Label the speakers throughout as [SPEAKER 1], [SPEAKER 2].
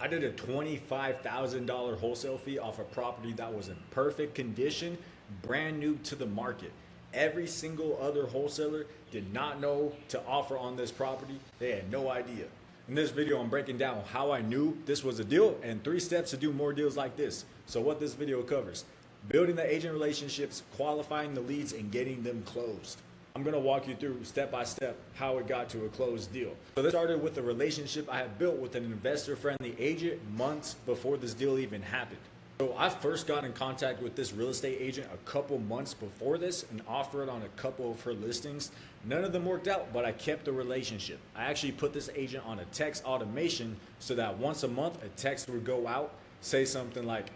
[SPEAKER 1] I did a $25,000 wholesale fee off a property that was in perfect condition, brand new to the market. Every single other wholesaler did not know to offer on this property. They had no idea. In this video, I'm breaking down how I knew this was a deal and 3 steps to do more deals like this. So what this video covers: building the agent relationships, qualifying the leads, and getting them closed. I'm going to walk you through step by step how it got to a closed deal. So this started with a relationship I had built with an investor-friendly agent months before this deal even happened. So I first got in contact with this real estate agent a couple months before this and offered on a couple of her listings. None of them worked out, but I kept the relationship. I actually put this agent on a text automation so that once a month a text would go out, say something like,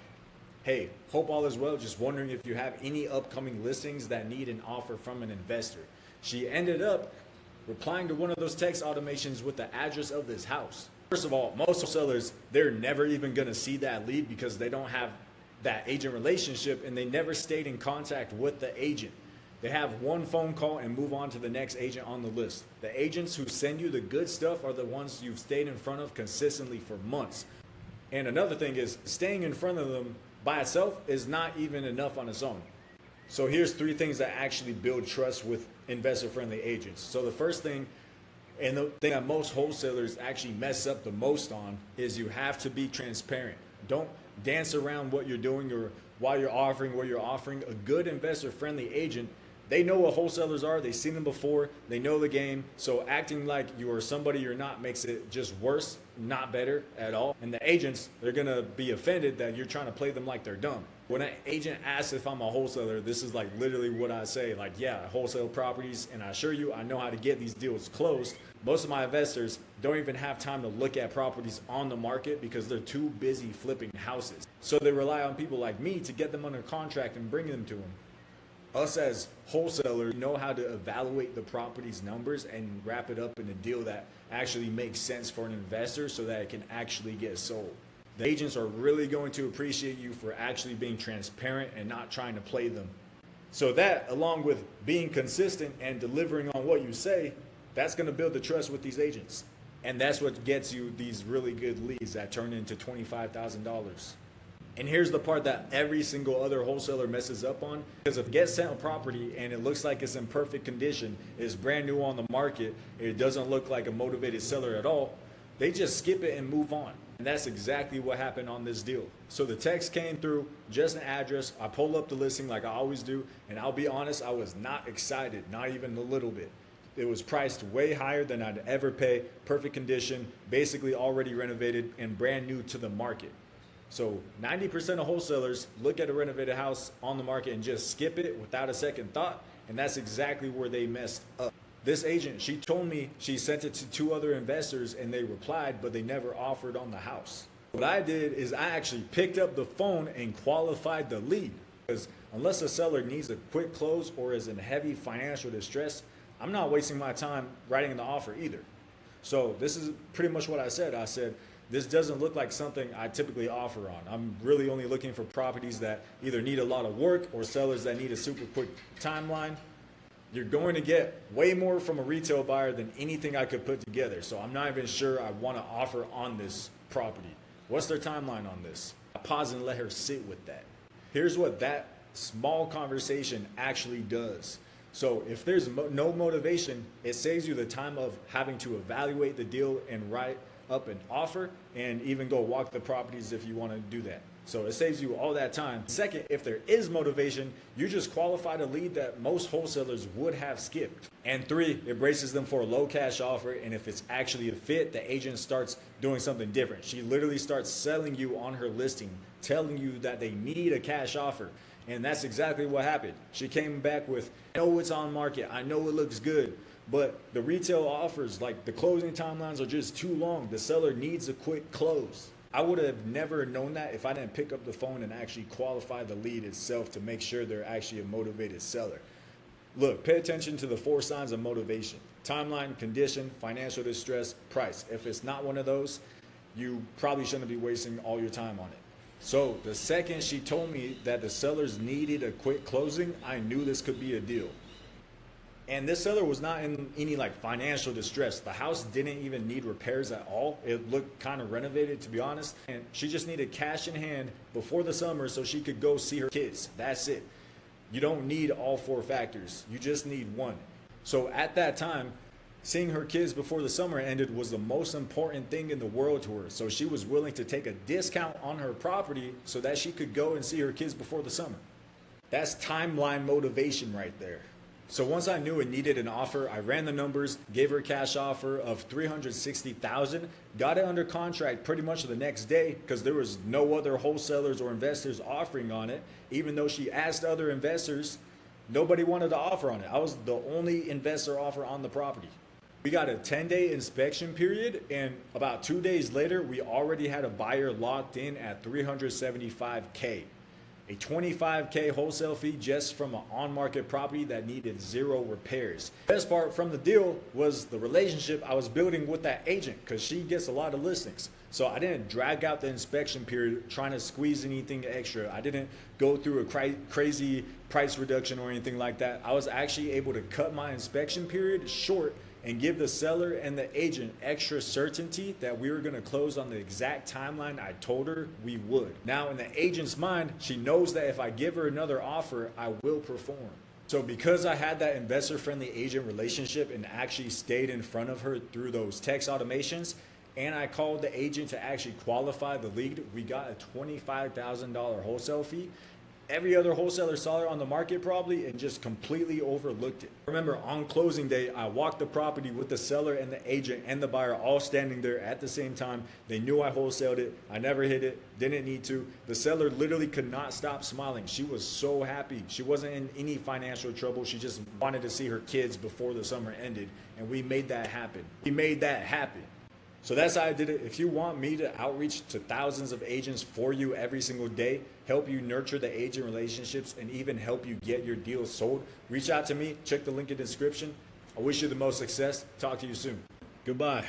[SPEAKER 1] "Hey, hope all is well, just wondering if you have any upcoming listings that need an offer from an investor." She ended up replying to one of those text automations with the address of this house. First of all, most sellers, they're never even gonna see that lead because they don't have that agent relationship and they never stayed in contact with the agent. They have one phone call and move on to the next agent on the list. The agents who send you the good stuff are the ones you've stayed in front of consistently for months. And another thing is, staying in front of them by itself is not even enough on its own. So here's 3 things that actually build trust with investor-friendly agents. So the first thing, and the thing that most wholesalers actually mess up the most on, is you have to be transparent. Don't dance around what you're doing or while you're offering what you're offering. A good investor-friendly agent, they know what wholesalers are. They've seen them before. They know the game. So acting like you are somebody you're not makes it just worse, not better at all. And the agents, they're going to be offended that you're trying to play them like they're dumb. When an agent asks if I'm a wholesaler, this is like literally what I say. Like, yeah, I wholesale properties, and I assure you I know how to get these deals closed. Most of my investors don't even have time to look at properties on the market because they're too busy flipping houses. So they rely on people like me to get them under contract and bring them to them. Us as wholesalers know how to evaluate the property's numbers and wrap it up in a deal that actually makes sense for an investor so that it can actually get sold. The agents are really going to appreciate you for actually being transparent and not trying to play them. So that, along with being consistent and delivering on what you say, that's going to build the trust with these agents. And that's what gets you these really good leads that turn into $25,000. And here's the part that every single other wholesaler messes up on, because if you get sent a property and it looks like it's in perfect condition, it's brand new on the market, it doesn't look like a motivated seller at all, they just skip it and move on. And that's exactly what happened on this deal. So the text came through, just an address. I pulled up the listing like I always do, and I'll be honest, I was not excited, not even a little bit. It was priced way higher than I'd ever pay, perfect condition, basically already renovated and brand new to the market. So 90% of wholesalers look at a renovated house on the market and just skip it without a second thought, and that's exactly where they messed up. This agent, she told me she sent it to 2 other investors and they replied, but they never offered on the house. What I did is I actually picked up the phone and qualified the lead, because unless a seller needs a quick close or is in heavy financial distress, I'm not wasting my time writing the offer either. So this is pretty much what I said. I said, this doesn't look like something I typically offer on. I'm really only looking for properties that either need a lot of work or sellers that need a super quick timeline. You're going to get way more from a retail buyer than anything I could put together. So I'm not even sure I want to offer on this property. What's their timeline on this? I pause and let her sit with that. Here's what that small conversation actually does. So if there's no motivation, it saves you the time of having to evaluate the deal and write up an offer and even go walk the properties if you want to do that. So it saves you all that time. Second, if there is motivation, you just qualified a lead that most wholesalers would have skipped. And 3, it braces them for a low cash offer. And if it's actually a fit, the agent starts doing something different. She literally starts selling you on her listing, telling you that they need a cash offer. And that's exactly what happened. She came back with, "I know it's on market. I know it looks good, but the retail offers, like the closing timelines, are just too long. The seller needs a quick close." I would have never known that if I didn't pick up the phone and actually qualify the lead itself to make sure they're actually a motivated seller. Look, pay attention to the 4 signs of motivation: timeline, condition, financial distress, price. If it's not one of those, you probably shouldn't be wasting all your time on it. So the second she told me that the sellers needed a quick closing, I knew this could be a deal. And this seller was not in any like financial distress. The house didn't even need repairs at all. It looked kind of renovated, to be honest. And she just needed cash in hand before the summer so she could go see her kids. That's it. You don't need all four factors. You just need one. So at that time, seeing her kids before the summer ended was the most important thing in the world to her. So she was willing to take a discount on her property so that she could go and see her kids before the summer. That's timeline motivation right there. So once I knew it needed an offer, I ran the numbers, gave her a cash offer of $360,000, got it under contract pretty much the next day because there was no other wholesalers or investors offering on it. Even though she asked other investors, nobody wanted to offer on it. I was the only investor offer on the property. We got a 10-day inspection period, and about 2 days later, we already had a buyer locked in at $375K. A $25K wholesale fee just from an on-market property that needed 0 repairs. The best part from the deal was the relationship I was building with that agent, because she gets a lot of listings. So I didn't drag out the inspection period trying to squeeze anything extra. I didn't go through a crazy price reduction or anything like that. I was actually able to cut my inspection period short and give the seller and the agent extra certainty that we were going to close on the exact timeline I told her we would. Now, in the agent's mind, she knows that if I give her another offer, I will perform. So because I had that investor-friendly agent relationship and actually stayed in front of her through those text automations, and I called the agent to actually qualify the lead, we got a $25,000 wholesale fee. Every other wholesaler saw it on the market probably and just completely overlooked it. Remember, on closing day, I walked the property with the seller and the agent and the buyer all standing there at the same time. They knew I wholesaled it. I never hit it, didn't need to. The seller literally could not stop smiling. She was so happy. She wasn't in any financial trouble. She just wanted to see her kids before the summer ended, and we made that happen. We made that happen. So that's how I did it. If you want me to outreach to thousands of agents for you every single day, help you nurture the agent relationships, and even help you get your deals sold, reach out to me. Check the link in the description. I wish you the most success. Talk to you soon. Goodbye.